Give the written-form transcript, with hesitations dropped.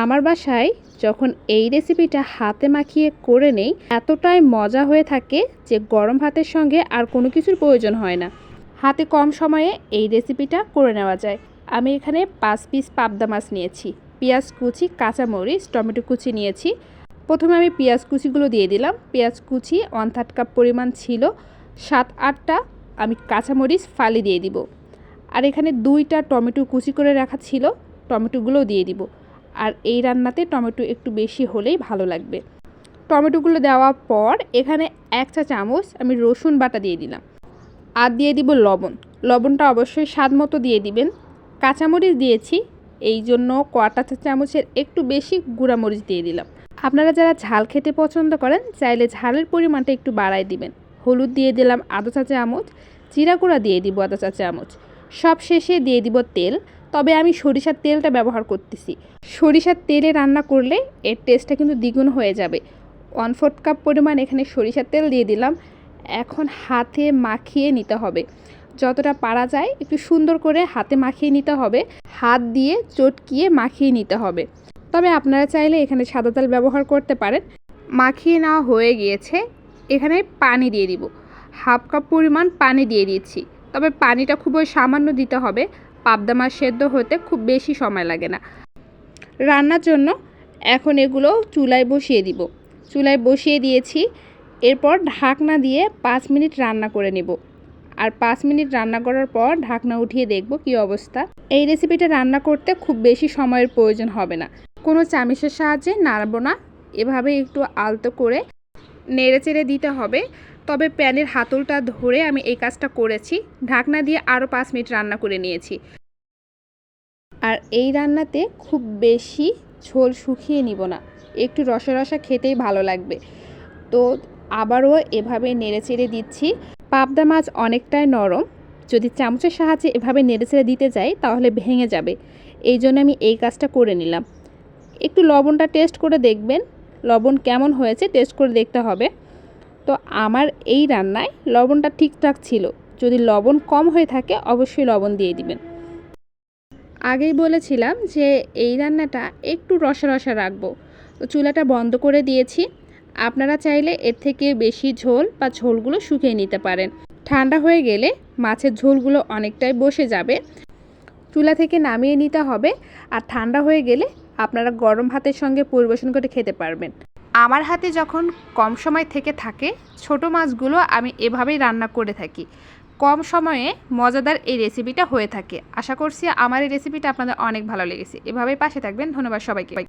আমার বাসায় যখন এই রেসিপিটা হাতে মাখিয়ে করে নেই এতটাই মজা হয়ে থাকে যে গরম ভাতের সঙ্গে আর কোনো কিছুর প্রয়োজন হয় না। হাতে কম সময়ে এই রেসিপিটা করে নেওয়া যায়। আমি এখানে 5 পিস পাবদা মাছ নিয়েছি, পেঁয়াজ কুচি, কাঁচামরিচ, টমেটো কুচি নিয়েছি। প্রথমে আমি পেঁয়াজ কুচিগুলো দিয়ে দিলাম। পেঁয়াজ কুচি 1/3 কাপ পরিমাণ ছিল। 7-8টা আমি কাঁচামরিচ ফালি দিয়ে দিব। আর এখানে 2টা টমেটো কুচি করে রাখা ছিল, টমেটোগুলোও দিয়ে দিব। আর এই রান্নাতে টমেটো একটু বেশি হলেই ভালো লাগবে। টমেটোগুলো দেওয়ার পর এখানে 1 চা চামচ আমি রসুন বাটা দিয়ে দিলাম। আর দিয়ে দিব লবণ। লবণটা অবশ্যই স্বাদ মতো দিয়ে দিবেন। কাঁচামরিচ দিয়েছি, এই জন্য 1/4 চা চামচের একটু বেশি গুঁড়ামরিচ দিয়ে দিলাম। আপনারা যারা ঝাল খেতে পছন্দ করেন চাইলে ঝালের পরিমাণটা একটু বাড়ায় দিবেন। হলুদ দিয়ে দিলাম 1/2 চা চামচ, জিরা গুঁড়া দিয়ে দিব 1/2 চা চামচ। সব শেষে দিয়ে দিব তেল, তবে আমি সরিষার তেলটা ব্যবহার করতেছি। সরিষার তেলে রান্না করলে এর টেস্টটা কিন্তু দ্বিগুণ হয়ে যাবে। 1/4 কাপ পরিমাণ এখানে সরিষার তেল দিয়ে দিলাম। এখন হাতে মাখিয়ে নিতে হবে, যতটা পারা যায় একটু সুন্দর করে হাতে মাখিয়ে নিতে হবে। হাত দিয়ে চটকিয়ে মাখিয়ে নিতে হবে। তবে আপনারা চাইলে এখানে সাদা তেল ব্যবহার করতে পারেন। মাখিয়ে নেওয়া হয়ে গিয়েছে, এখানে পানি দিয়ে দিব। 1/2 কাপ পরিমাণ পানি দিয়ে দিচ্ছি, তবে পানিটা খুবই সামান্য দিতে হবে। পাবদা মাছ সেদ্ধ হতে খুব বেশি সময় লাগে না রান্নার জন্য। এখন এগুলো চুলায় বসিয়ে দিব। চুলায় বসিয়ে দিয়েছি, এরপর ঢাকনা দিয়ে 5 মিনিট রান্না করে নেব। আর 5 মিনিট রান্না করার পর ঢাকনা উঠিয়ে দেখব কী অবস্থা। এই রেসিপিটা রান্না করতে খুব বেশি সময়ের প্রয়োজন হবে না। কোনো চামিচের সাহায্যে নাড়ব না, এভাবে একটু আলতো করে নেড়ে চেড়ে দিতে হবে। তবে প্যানের হাতলটা ধরে আমি এই কাজটা করেছি। ঢাকনা দিয়ে আরও 5 মিনিট রান্না করে নিয়েছি। আর এই রান্নাতে খুব বেশি ঝোল শুকিয়ে নিব না, একটু রসা রসা খেতেই ভালো লাগবে। তো আবারও এভাবে নেড়ে চেড়ে দিচ্ছি। পাবদা মাছ অনেকটাই নরম, যদি চামচের সাহায্যে এভাবে নেড়ে চেড়ে দিতে যাই তাহলে ভেঙে যাবে। এই জন্য আমি এই কাজটা করে নিলাম। একটু লবণটা টেস্ট করে দেখবেন, লবণ কেমন হয়েছে টেস্ট করে দেখতে হবে। তো আমার এই রান্নায় লবণটা ঠিকঠাক ছিল। যদি লবণ কম হয়ে থাকে অবশ্যই লবণ দিয়ে দিবেন। আগেই বলেছিলাম যে এই রান্নাটা একটু রসা রসা রাখবো। তো চুলাটা বন্ধ করে দিয়েছি। আপনারা চাইলে এর থেকে বেশি ঝোল বা ঝোলগুলো শুকিয়ে নিতে পারেন। ঠান্ডা হয়ে গেলে মাছের ঝোলগুলো অনেকটাই বসে যাবে। চুলা থেকে নামিয়ে নিতে হবে। আর ঠান্ডা হয়ে গেলে আপনারা গরম ভাতের সঙ্গে পরিবেশন করে খেতে পারবেন। আমার হাতে যখন কম সময় থেকে থাকে ছোট মাছগুলো আমি এভাবেই রান্না করে থাকি। কম সময়ে মজাদার এই রেসিপিটা হয়ে থাকে। আশা করছি আমার এই রেসিপিটা আপনাদের অনেক ভালো লেগেছে। এভাবেই পাশে থাকবেন। ধন্যবাদ সবাইকে।